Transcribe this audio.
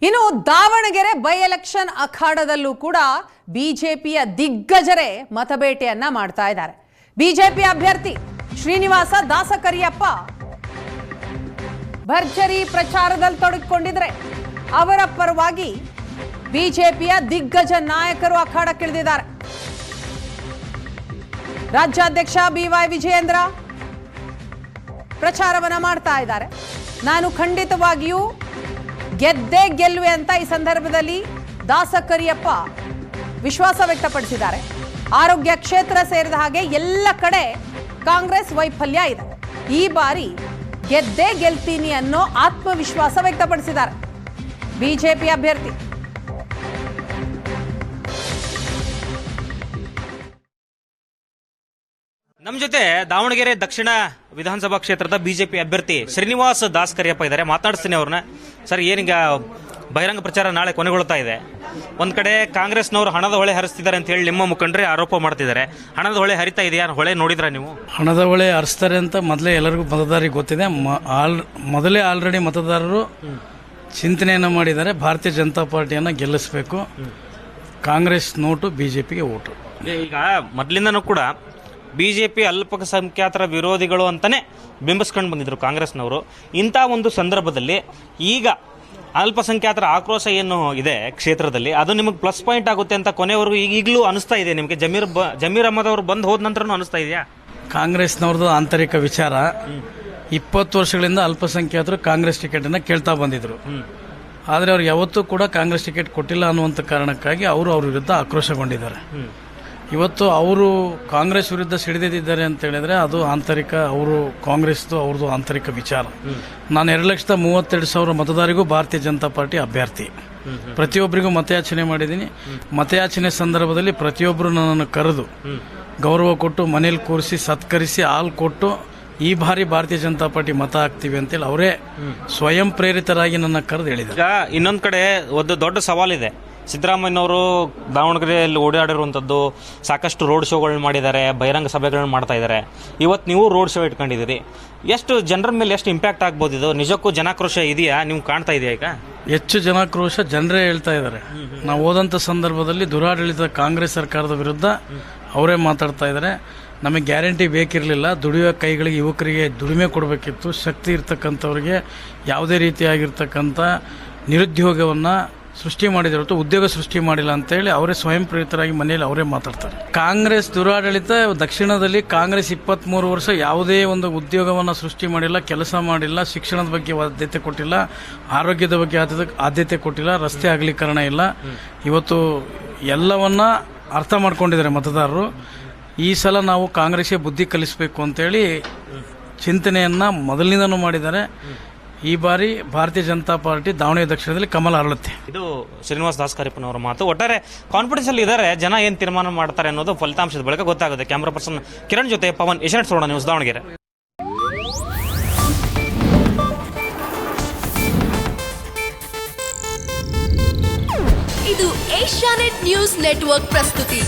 ಇನ್ನು Davanagere by election ಅಖಾಡದಲ್ಲೂ ಕೂಡ ಬಿಜೆಪಿಯ ದಿಗ್ಗಜರೇ ಮತಬೇಟೆಯನ್ನ ಮಾಡ್ತಾ ಇದ್ದಾರೆ. ಬಿಜೆಪಿ ಅಭ್ಯರ್ಥಿ ಶ್ರೀನಿವಾಸ ದಾಸಕರಿಯಪ್ಪ ಭರ್ಜರಿ ಪ್ರಚಾರದಲ್ಲಿ ತೊಡಗಿಕೊಂಡಿದ್ರೆ ಅವರ ಪರವಾಗಿ ಬಿಜೆಪಿಯ ದಿಗ್ಗಜ ನಾಯಕರು ಅಖಾಡಕ್ಕಿಳಿದಿದ್ದಾರೆ. ರಾಜ್ಯಾಧ್ಯಕ್ಷ BY ವಿಜಯೇಂದ್ರ ಪ್ರಚಾರವನ್ನ ಮಾಡ್ತಾ ಇದ್ದಾರೆ. ನಾನು ಖಂಡಿತವಾಗಿಯೂ ಗೆದ್ದೇ ಗೆಲ್ಲುವೆ ಅಂತ ಈ ಸಂದರ್ಭದಲ್ಲಿ ದಾಸಕರಿಯಪ್ಪ ವಿಶ್ವಾಸ ವ್ಯಕ್ತಪಡಿಸಿದ್ದಾರೆ. ಆರೋಗ್ಯ ಕ್ಷೇತ್ರ ಸೇರಿದ ಹಾಗೆ ಎಲ್ಲ ಕಡೆ ಕಾಂಗ್ರೆಸ್ ವೈಫಲ್ಯ ಇದೆ. ಈ ಬಾರಿ ಗೆದ್ದೇ ಗೆಲ್ತೀನಿ ಅನ್ನೋ ಆತ್ಮವಿಶ್ವಾಸ ವ್ಯಕ್ತಪಡಿಸಿದ್ದಾರೆ ಬಿಜೆಪಿ ಅಭ್ಯರ್ಥಿ. ನಮ್ಮ ಜೊತೆ ದಾವಣಗೆರೆ ದಕ್ಷಿಣ ವಿಧಾನಸಭಾ ಕ್ಷೇತ್ರದ ಬಿಜೆಪಿ ಅಭ್ಯರ್ಥಿ ಶ್ರೀನಿವಾಸ ದಾಸಕರಿಯಪ್ಪ ಇದ್ದಾರೆ. ಮಾತಾಡಿಸ್ತೀನಿ ಅವ್ರನ್ನ. ಸರ್, ಏನೀಗ ಬಹಿರಂಗ ಪ್ರಚಾರ ನಾಳೆ ಕೊನೆಗೊಳ್ತಾ ಇದೆ. ಒಂದ್ ಕಡೆ ಕಾಂಗ್ರೆಸ್ನವರು ಹಣದ ಹೊಳೆ ಹರಿಸ್ತಿದ್ದಾರೆ ಅಂತ ಹೇಳಿ ನಿಮ್ಮ ಮುಖಂಡರೇ ಆರೋಪ ಮಾಡ್ತಿದ್ದಾರೆ. ಹಣದ ಹೊಳೆ ಹರಿತಾ ಇದೆಯಾ? ಹೊಳೆ ನೋಡಿದ್ರ ನೀವು? ಹಣದ ಹೊಳೆ ಹರಿಸ್ತಾರೆ ಅಂತ ಮೊದಲೇ ಎಲ್ಲರಿಗೂ ಮತದಾರರಿಗೆ ಗೊತ್ತಿದೆ. ಮೊದಲೇ ಆಲ್ರೆಡಿ ಮತದಾರರು ಚಿಂತನೆಯನ್ನು ಮಾಡಿದ್ದಾರೆ. ಭಾರತೀಯ ಜನತಾ ಪಾರ್ಟಿಯನ್ನು ಗೆಲ್ಲಿಸಬೇಕು, ಕಾಂಗ್ರೆಸ್ ನೋಟು, ಬಿಜೆಪಿಗೆ ಓಟು. ಈಗ ಮೊದಲಿಂದನೂ ಕೂಡ ಬಿಜೆಪಿ ಅಲ್ಪಸಂಖ್ಯಾತರ ವಿರೋಧಿಗಳು ಅಂತಾನೆ ಬಿಂಬಿಸ್ಕೊಂಡು ಬಂದಿದ್ರು ಕಾಂಗ್ರೆಸ್ನವರು. ಇಂಥ ಒಂದು ಸಂದರ್ಭದಲ್ಲಿ ಈಗ ಅಲ್ಪಸಂಖ್ಯಾತರ ಆಕ್ರೋಶ ಏನು ಇದೆ ಕ್ಷೇತ್ರದಲ್ಲಿ, ಅದು ನಿಮಗೆ ಪ್ಲಸ್ ಪಾಯಿಂಟ್ ಆಗುತ್ತೆ ಅಂತ ಕೊನೆವರೆಗೂ ಈಗಲೂ ಅನಿಸ್ತಾ ಇದೆ ನಿಮಗೆ? ಜಮೀರ್ ಅಹಮದ್ ಅವರು ಬಂದು ಹೋದ ನಂತರನೂ ಅನಿಸ್ತಾ ಇದೆಯಾ? ಕಾಂಗ್ರೆಸ್ನವ್ರದ್ದು ಆಂತರಿಕ ವಿಚಾರ. 20 ವರ್ಷಗಳಿಂದ ಅಲ್ಪಸಂಖ್ಯಾತರು ಕಾಂಗ್ರೆಸ್ ಟಿಕೆಟ್ ಅನ್ನ ಕೇಳ್ತಾ ಬಂದಿದ್ರು. ಆದರೆ ಅವ್ರಿಗೆ ಯಾವತ್ತೂ ಕೂಡ ಕಾಂಗ್ರೆಸ್ ಟಿಕೆಟ್ ಕೊಟ್ಟಿಲ್ಲ ಅನ್ನುವಂಥ ಕಾರಣಕ್ಕಾಗಿ ಅವರು ಅವ್ರ ವಿರುದ್ಧ ಆಕ್ರೋಶಗೊಂಡಿದ್ದಾರೆ. ಇವತ್ತು ಅವರು ಕಾಂಗ್ರೆಸ್ ವಿರುದ್ಧ ಸಿಡಿದಿದ್ದಾರೆ ಅಂತ ಹೇಳಿದ್ರೆ ಅದು ಆಂತರಿಕ, ಅವರು ಕಾಂಗ್ರೆಸ್ದು ಅವ್ರದ್ದು ಆಂತರಿಕ ವಿಚಾರ. ನಾನು 2,32,000 ಮತದಾರಿಗೂ ಭಾರತೀಯ ಜನತಾ ಪಾರ್ಟಿ ಅಭ್ಯರ್ಥಿ. ಪ್ರತಿಯೊಬ್ಬರಿಗೂ ಮತಯಾಚನೆ ಮಾಡಿದ್ದೀನಿ. ಮತಯಾಚನೆ ಸಂದರ್ಭದಲ್ಲಿ ಪ್ರತಿಯೊಬ್ಬರು ನನ್ನನ್ನು ಕರೆದು ಗೌರವ ಕೊಟ್ಟು ಮನೇಲಿ ಕೂರಿಸಿ ಸತ್ಕರಿಸಿ ಹಾಲು ಕೊಟ್ಟು ಈ ಬಾರಿ ಭಾರತೀಯ ಜನತಾ ಪಾರ್ಟಿ ಮತ ಹಾಕ್ತೀವಿ ಅಂತೇಳಿ ಅವರೇ ಸ್ವಯಂ ಪ್ರೇರಿತರಾಗಿ ನನ್ನ ಕರೆದು ಹೇಳಿದ್ದಾರೆ. ಈಗ ಇನ್ನೊಂದು ಕಡೆ ಒಂದು ದೊಡ್ಡ ಸವಾಲಿದೆ. ಸಿದ್ದರಾಮಯ್ಯನವರು ದಾವಣಗೆರೆಯಲ್ಲಿ ಓಡಾಡಿರುವಂಥದ್ದು, ಸಾಕಷ್ಟು ರೋಡ್ ಶೋಗಳನ್ನ ಮಾಡಿದ್ದಾರೆ, ಬಹಿರಂಗ ಸಭೆಗಳನ್ನ ಮಾಡ್ತಾ ಇದ್ದಾರೆ. ಇವತ್ತು ನೀವು ರೋಡ್ ಶೋ ಇಟ್ಕೊಂಡಿದ್ದೀರಿ. ಎಷ್ಟು ಜನರ ಮೇಲೆ ಎಷ್ಟು ಇಂಪ್ಯಾಕ್ಟ್ ಆಗ್ಬೋದು ಇದು? ನಿಜಕ್ಕೂ ಜನಾಕ್ರೋಶ ಇದೆಯಾ? ನೀವು ಕಾಣ್ತಾ ಇದೆಯಾ? ಈಗ ಹೆಚ್ಚು ಜನಾಕ್ರೋಶ ಜನರೇ ಹೇಳ್ತಾ ಇದ್ದಾರೆ. ನಾವು ಹೋದಂಥ ಸಂದರ್ಭದಲ್ಲಿ ದುರಾಡಳಿತ ಕಾಂಗ್ರೆಸ್ ಸರ್ಕಾರದ ವಿರುದ್ಧ ಅವರೇ ಮಾತಾಡ್ತಾ ಇದ್ದಾರೆ. ನಮಗೆ ಗ್ಯಾರಂಟಿ ಬೇಕಿರಲಿಲ್ಲ, ದುಡಿಯೋ ಕೈಗಳಿಗೆ ಯುವಕರಿಗೆ ದುಡಿಮೆ ಕೊಡಬೇಕಿತ್ತು, ಶಕ್ತಿ ಇರ್ತಕ್ಕಂಥವ್ರಿಗೆ ಯಾವುದೇ ರೀತಿಯಾಗಿರ್ತಕ್ಕಂಥ ನಿರುದ್ಯೋಗವನ್ನು ಸೃಷ್ಟಿ ಮಾಡಿದ ಹೊರತು ಉದ್ಯೋಗ ಸೃಷ್ಟಿ ಮಾಡಿಲ್ಲ ಅಂತೇಳಿ ಅವರೇ ಸ್ವಯಂ ಪ್ರೇರಿತರಾಗಿ ಮನೆಯಲ್ಲಿ ಅವರೇ ಮಾತಾಡ್ತಾರೆ. ಕಾಂಗ್ರೆಸ್ ದುರಾಡಳಿತ ದಕ್ಷಿಣದಲ್ಲಿ ಕಾಂಗ್ರೆಸ್ 23 ವರ್ಷ ಯಾವುದೇ ಒಂದು ಉದ್ಯೋಗವನ್ನು ಸೃಷ್ಟಿ ಮಾಡಿಲ್ಲ, ಕೆಲಸ ಮಾಡಿಲ್ಲ, ಶಿಕ್ಷಣದ ಬಗ್ಗೆ ಆದ್ಯತೆ ಕೊಟ್ಟಿಲ್ಲ, ಆರೋಗ್ಯದ ಬಗ್ಗೆ ಆದ್ಯತೆ ಕೊಟ್ಟಿಲ್ಲ, ರಸ್ತೆ ಅಗಲೀಕರಣ ಇಲ್ಲ. ಇವತ್ತು ಎಲ್ಲವನ್ನ ಅರ್ಥ ಮಾಡ್ಕೊಂಡಿದ್ದಾರೆ ಮತದಾರರು. ಈ ಸಲ ನಾವು ಕಾಂಗ್ರೆಸ್ಗೆ ಬುದ್ಧಿ ಕಲಿಸಬೇಕು ಅಂತೇಳಿ ಚಿಂತನೆಯನ್ನ ಮೊದಲಿನಿಂದನೂ ಮಾಡಿದ್ದಾರೆ. ಈ ಬಾರಿ ಭಾರತೀಯ ಜನತಾ ಪಾರ್ಟಿ ದಾವಣಗೆರೆ ದಕ್ಷಿಣದಲ್ಲಿ ಕಮಲ ಅರಳುತ್ತೆ. ಇದು ಶ್ರೀನಿವಾಸ ದಾಸಕರಿಯಪ್ಪನವರ ಮಾತು. ಒಟ್ಟಾರೆ ಕಾನ್ಫಿಡೆನ್ಸ್ ಅಲ್ಲಿ ಇದ್ದಾರೆ. ಜನ ಏನ್ ತೀರ್ಮಾನ ಮಾಡ್ತಾರೆ ಅನ್ನೋದು ಫಲಿತಾಂಶದ ಬಳಿಕ ಗೊತ್ತಾಗುತ್ತೆ. ಕ್ಯಾಮರಾ ಪರ್ಸನ್ ಕಿರಣ್ ಜೊತೆ ಪವನ್, ಏಷ್ಯಾನೆಟ್ ಸುವರ್ಣ ನ್ಯೂಸ್, ದಾವಣಗೆರೆ. ಇದು ಏಷ್ಯಾನೆಟ್ ನ್ಯೂಸ್ ನೆಟ್ವರ್ಕ್ ಪ್ರಸ್ತುತಿ.